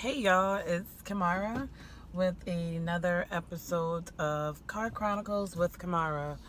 Hey y'all, it's Kamara with another episode of Car Chronicles with Kamara.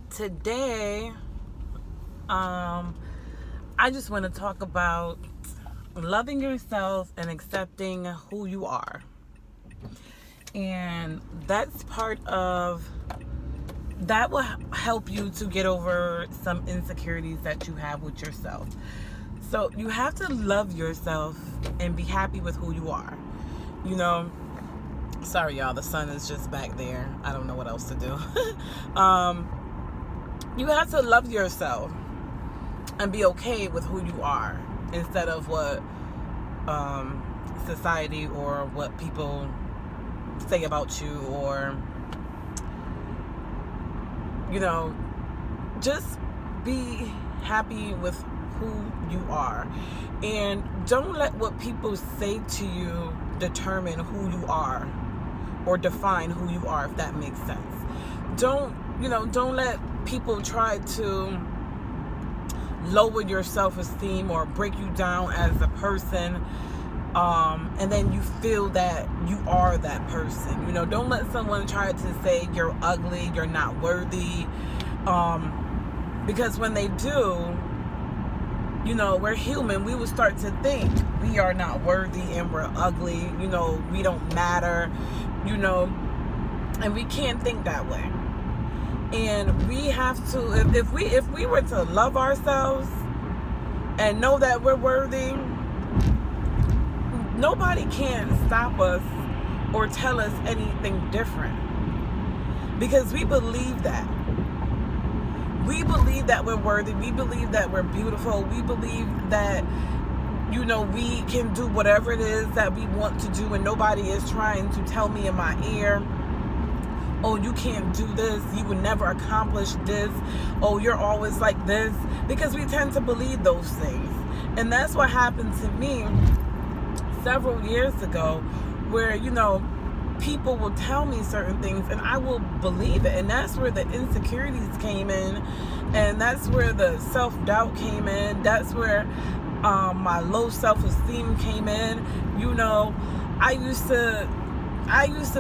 Today, I just want to talk about loving yourself and accepting who you are. And that's part of, that will help you to get over some insecurities that you have with yourself. So you have to love yourself and be happy with who you are. You know, sorry y'all, the sun is just back there. I don't know what else to do. You have to love yourself and be okay with who you are instead of what society or what people say about you, or, you know, just be happy with who you are, and don't let what people say to you determine who you are or define who you are, if that makes sense. Don't let people try to lower your self-esteem or break you down as a person, and then you feel that you are that person. You know, don't let someone try to say you're ugly, you're not worthy, because when they do, you know, we're human. We will start to think we are not worthy and we're ugly. You know, we don't matter, you know, and we can't think that way. And we have to, if we were to love ourselves and know that we're worthy, nobody can stop us or tell us anything different, because we believe that. We believe that we're worthy. We believe that we're beautiful. We believe that, you know, we can do whatever it is that we want to do, and nobody is trying to tell me in my ear, oh, you can't do this, you would never accomplish this, oh, you're always like this, because we tend to believe those things. And that's what happened to me several years ago, where, you know, people will tell me certain things and I will believe it. And that's where the insecurities came in, and that's where the self-doubt came in. That's where my low self-esteem came in. You know, I used to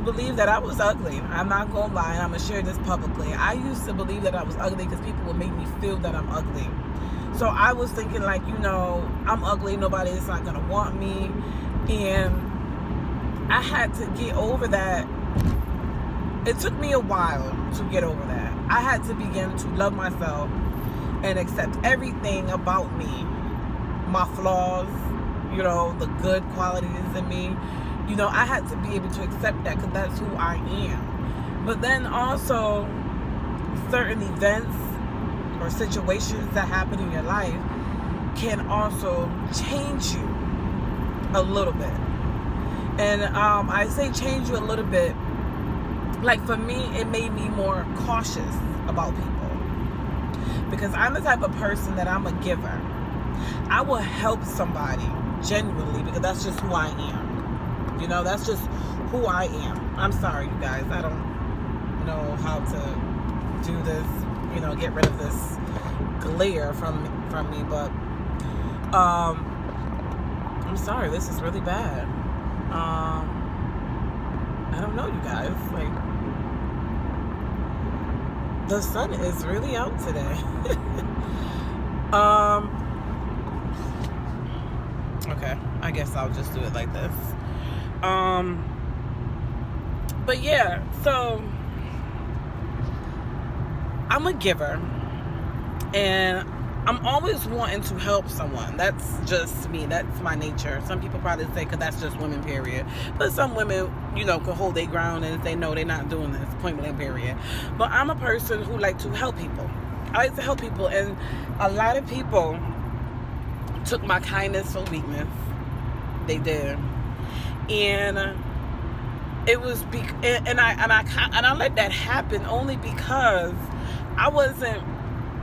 believe that I was ugly. I'm not gonna lie, I'm gonna share this publicly. I used to believe that I was ugly because people would make me feel that I'm ugly. So I was thinking, like, you know, I'm ugly, nobody is not gonna want me. And I had to get over that. It took me a while to get over that. I had to begin to love myself and accept everything about me, my flaws, you know, the good qualities in me. You know, I had to be able to accept that, because that's who I am. But then also, certain events or situations that happen in your life can also change you a little bit. And I say change you a little bit, like for me, it made me more cautious about people, because I'm the type of person that I'm a giver. I will help somebody genuinely, because that's just who I am. You know, that's just who I am. I'm sorry, you guys, I don't know how to do this, you know, get rid of this glare from me, but I'm sorry, this is really bad. I don't know, you guys, like, the sun is really out today. Okay, I guess I'll just do it like this. But yeah, so I'm a giver, and I'm always wanting to help someone. That's just me. That's my nature. Some people probably say, because that's just women, period. But some women, you know, can hold their ground and say, no, they're not doing this, point blank, period. But I'm a person who like to help people. I like to help people, and a lot of people took my kindness for weakness. They did. And it was, and I let that happen only because I wasn't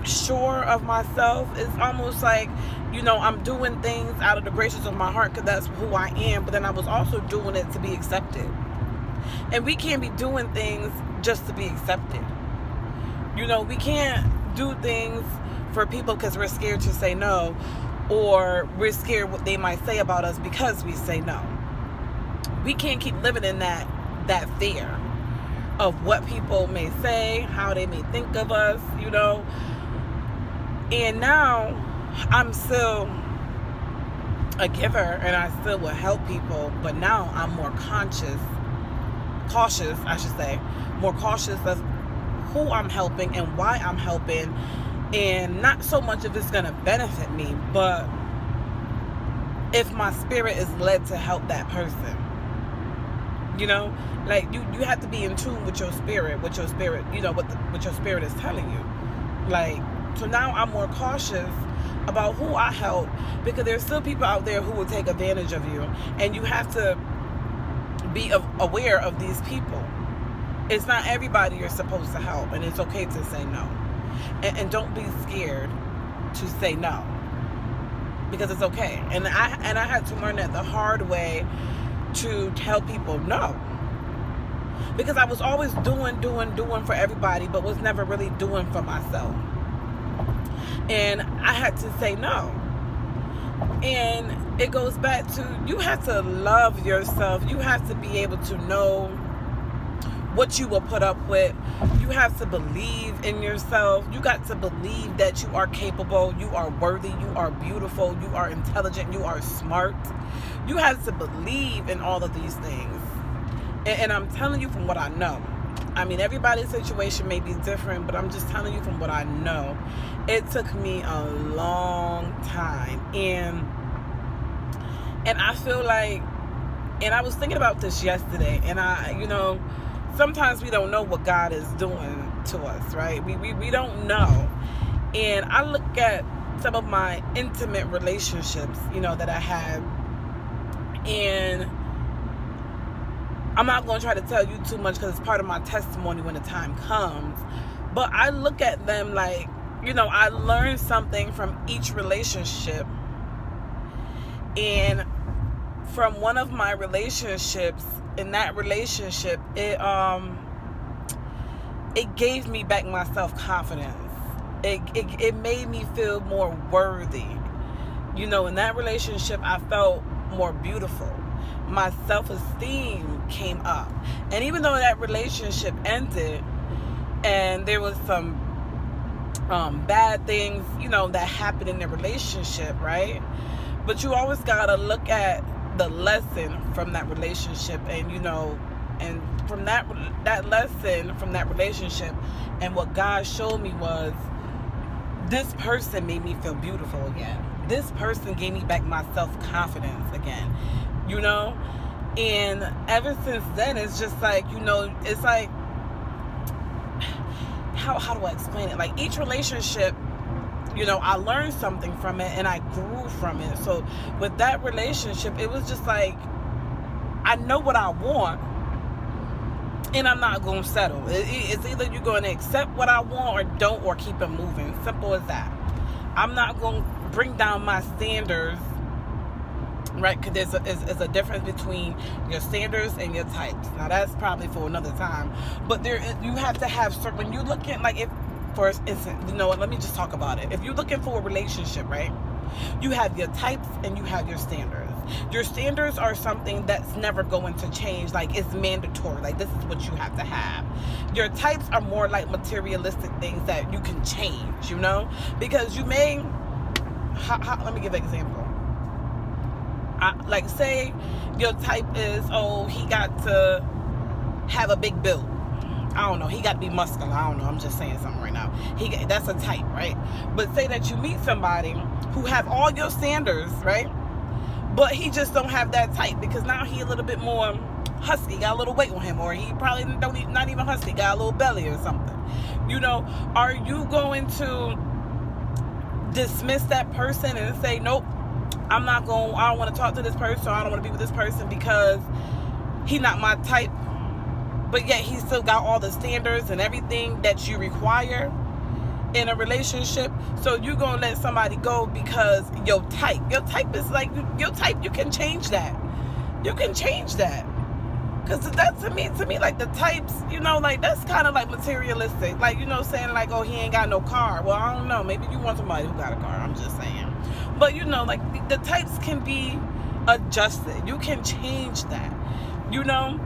sure of myself. It's almost like, you know, I'm doing things out of the graces of my heart because that's who I am, but then I was also doing it to be accepted. And we can't be doing things just to be accepted. You know, we can't do things for people because we're scared to say no, or we're scared what they might say about us because we say no. We can't keep living in that fear of what people may say, how they may think of us, you know. And now I'm still a giver and I still will help people, but now I'm more cautious, I should say, more cautious of who I'm helping and why I'm helping, and not so much if it's going to benefit me, but if my spirit is led to help that person. You know, like you have to be in tune with your spirit, you know, what your spirit is telling you. Like, so now I'm more cautious about who I help, because there's still people out there who will take advantage of you, and you have to be aware of these people. It's not everybody you're supposed to help, and it's okay to say no. And don't be scared to say no, because it's okay. And I had to learn that the hard way, to tell people no, because I was always doing for everybody, but was never really doing for myself. And I had to say no. And it goes back to, you have to love yourself. You have to be able to know what you will put up with. You have to believe in yourself. You got to believe that you are capable, you are worthy, you are beautiful, you are intelligent, you are smart. You have to believe in all of these things. And I'm telling you from what I know. I mean, everybody's situation may be different, but I'm just telling you from what I know. It took me a long time. And I feel like, and I was thinking about this yesterday, and you know, sometimes we don't know what God is doing to us, right? We don't know. And I look at some of my intimate relationships, you know, that I had, and I'm not going to try to tell you too much because it's part of my testimony when the time comes. But I look at them like, you know, I learned something from each relationship. And from one of my relationships, in that relationship, it gave me back my self-confidence. It made me feel more worthy. You know, in that relationship, I felt more beautiful. My self-esteem came up. And even though that relationship ended and there was some bad things, you know, that happened in the relationship, right? But you always gotta look at the lesson from that relationship, and you know, and from that lesson from that relationship, and what God showed me was, this person made me feel beautiful again. This person gave me back my self-confidence again, you know. And ever since then, it's just like, you know, it's like, how do I explain it? Like, each relationship, you know, I learned something from it and I grew from it. So with that relationship, it was just like, I know what I want and I'm not going to settle. It's either you're going to accept what I want or don't, or keep it moving. Simple as that. I'm not going to bring down my standards, right? Because there's a difference between your standards and your types. Now, that's probably for another time. But you have to have certain, when you're looking, like, if, for instance, you know what, let me just talk about it. If you're looking for a relationship, right, you have your types and you have your standards. Your standards are something that's never going to change. Like, it's mandatory. Like, this is what you have to have. Your types are more like materialistic things that you can change, you know? Because you may, let me give an example. Like, say your type is, oh, he got to have a big build. I don't know, he got to be muscular. I don't know, I'm just saying something right now. That's a type, right? But say that you meet somebody who have all your standards, right? But he just don't have that type, because now he a little bit more husky, got a little weight on him, or he probably not even husky, got a little belly or something. You know, are you going to dismiss that person and say, nope, I don't want to talk to this person, or I don't want to be with this person because he's not my type, but yet he still got all the standards and everything that you require in a relationship? So you're going to let somebody go because your type is like, your type, you can change that. You can change that. Because that, to me, like, the types, you know, like, that's kind of like materialistic. Like, you know, saying like, oh, he ain't got no car. Well, I don't know. Maybe you want somebody who got a car. I'm just saying. But you know, like the types can be adjusted. You can change that, you know.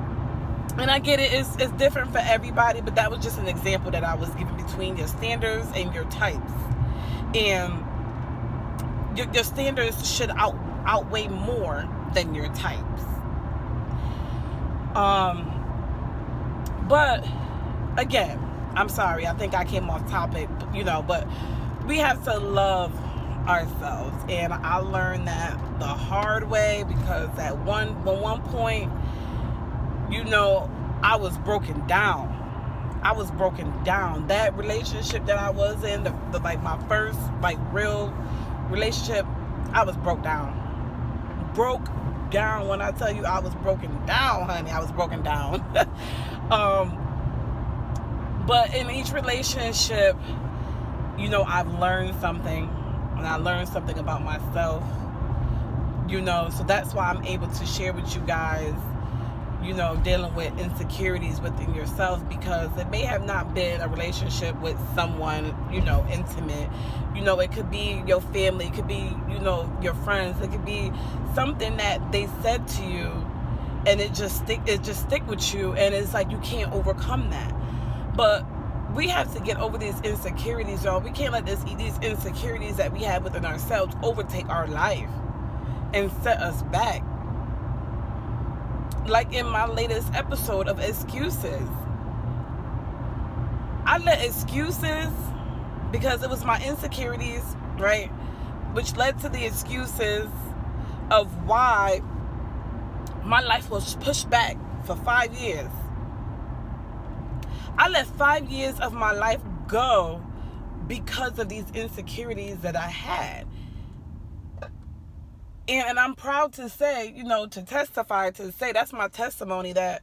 And I get it, it's different for everybody, but that was just an example that I was giving between your standards and your types. And your standards should outweigh more than your types. But again, I'm sorry, I think I came off topic, you know, but we have to love ourselves. And I learned that the hard way, because at one point, you know, I was broken down. That relationship that I was in, the like my first like real relationship, I was broke down. When I tell you I was broken down, honey, I was broken down. But in each relationship, you know, I've learned something, and I learned something about myself, you know, so that's why I'm able to share with you guys, you know, dealing with insecurities within yourself, because it may have not been a relationship with someone, you know, intimate. You know, it could be your family, it could be, you know, your friends, it could be something that they said to you, and it just stick with you, and it's like you can't overcome that. But we have to get over these insecurities, y'all. We can't let these insecurities that we have within ourselves overtake our life and set us back. Like in my latest episode of excuses, I let excuses, because it was my insecurities, right, which led to the excuses of why my life was pushed back for 5 years. I let 5 years of my life go because of these insecurities that I had. And I'm proud to say, you know, to testify, to say that's my testimony, that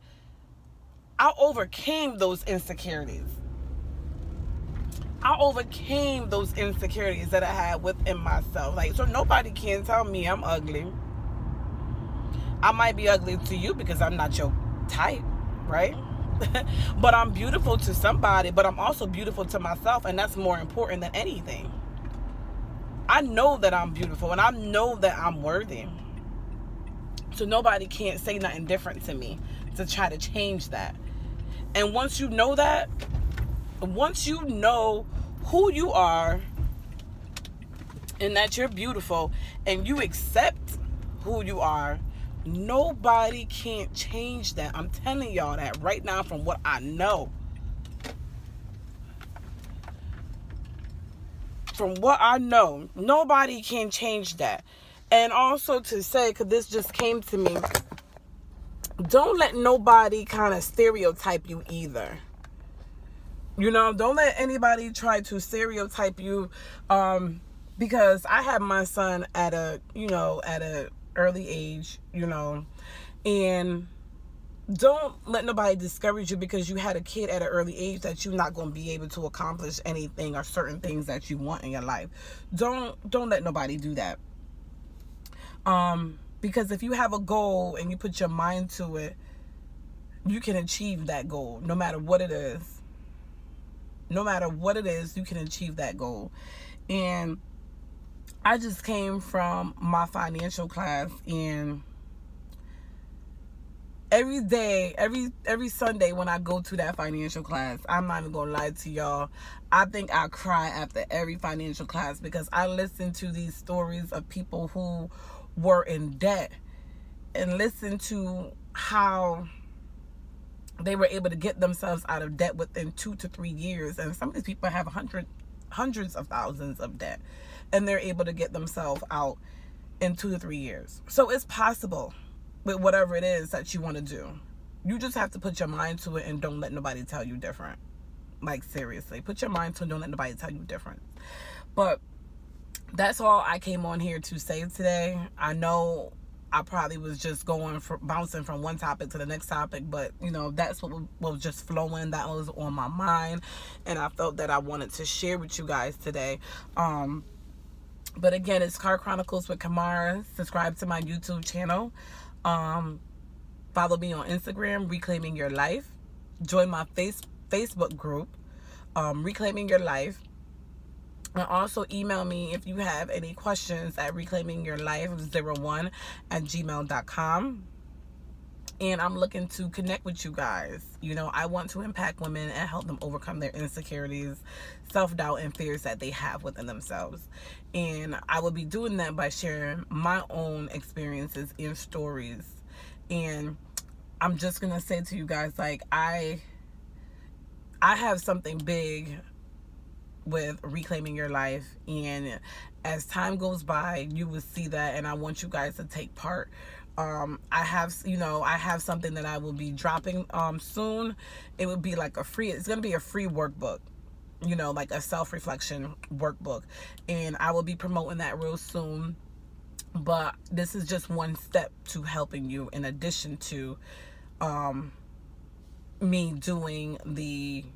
I overcame those insecurities. I overcame those insecurities that I had within myself. Like, so nobody can tell me I'm ugly. I might be ugly to you because I'm not your type, right? But I'm beautiful to somebody, but I'm also beautiful to myself, and that's more important than anything. I know that I'm beautiful, and I know that I'm worthy. So nobody can't say nothing different to me to try to change that. And once you know that, once you know who you are and that you're beautiful, and you accept who you are, nobody can't change that. I'm telling y'all that right now from what I know. From what I know, nobody can change that. And also to say, because this just came to me, don't let nobody kind of stereotype you either. You know, don't let anybody try to stereotype you, because I had my son at a early age, you know, and don't let nobody discourage you because you had a kid at an early age that you're not going to be able to accomplish anything or certain things that you want in your life. Don't let nobody do that. Because if you have a goal and you put your mind to it, you can achieve that goal no matter what it is. No matter what it is, you can achieve that goal. And I just came from my financial class, and every day, every Sunday when I go to that financial class, I'm not even gonna lie to y'all, I think I cry after every financial class, because I listen to these stories of people who were in debt, and listen to how they were able to get themselves out of debt within 2 to 3 years. And some of these people have hundreds of thousands of debt, and they're able to get themselves out in 2 to 3 years. So it's possible with whatever it is that you want to do. You just have to put your mind to it, and don't let nobody tell you different. Like, seriously, put your mind to it, don't let nobody tell you different. But that's all I came on here to say today. I know I probably was just bouncing from one topic to the next topic, but you know, that's what was just flowing, that was on my mind, and I felt that I wanted to share with you guys today. But again, it's Car Chronicles with Kamara. Subscribe to my YouTube channel. Follow me on Instagram, Reclaiming Your Life. Join my Facebook group, Reclaiming Your Life. And also email me if you have any questions at reclaimingyourlife01@gmail.com. And I'm looking to connect with you guys. You know, I want to impact women and help them overcome their insecurities, self-doubt, and fears that they have within themselves. And I will be doing that by sharing my own experiences and stories. And I'm just going to say to you guys, like, I have something big with Reclaiming Your Life. And as time goes by, you will see that. And I want you guys to take part. I have something that I will be dropping soon. It would be like it's going to be a free workbook, you know, like a self-reflection workbook. And I will be promoting that real soon. But this is just one step to helping you, in addition to me doing the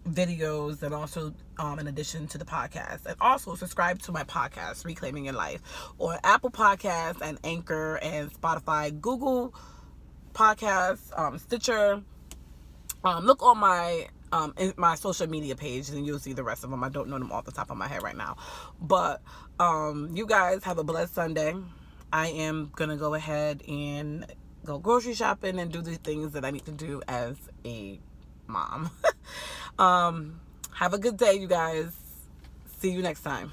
videos, and also in addition to the podcast. And also subscribe to my podcast, Reclaiming Your Life, on Apple Podcasts and Anchor and Spotify, Google Podcasts, Stitcher. Look on my my social media page, and you'll see the rest of them. I don't know them off the top of my head right now. But you guys have a blessed Sunday. I am gonna go ahead and go grocery shopping and do the things that I need to do as a mom. Have a good day, you guys. See you next time.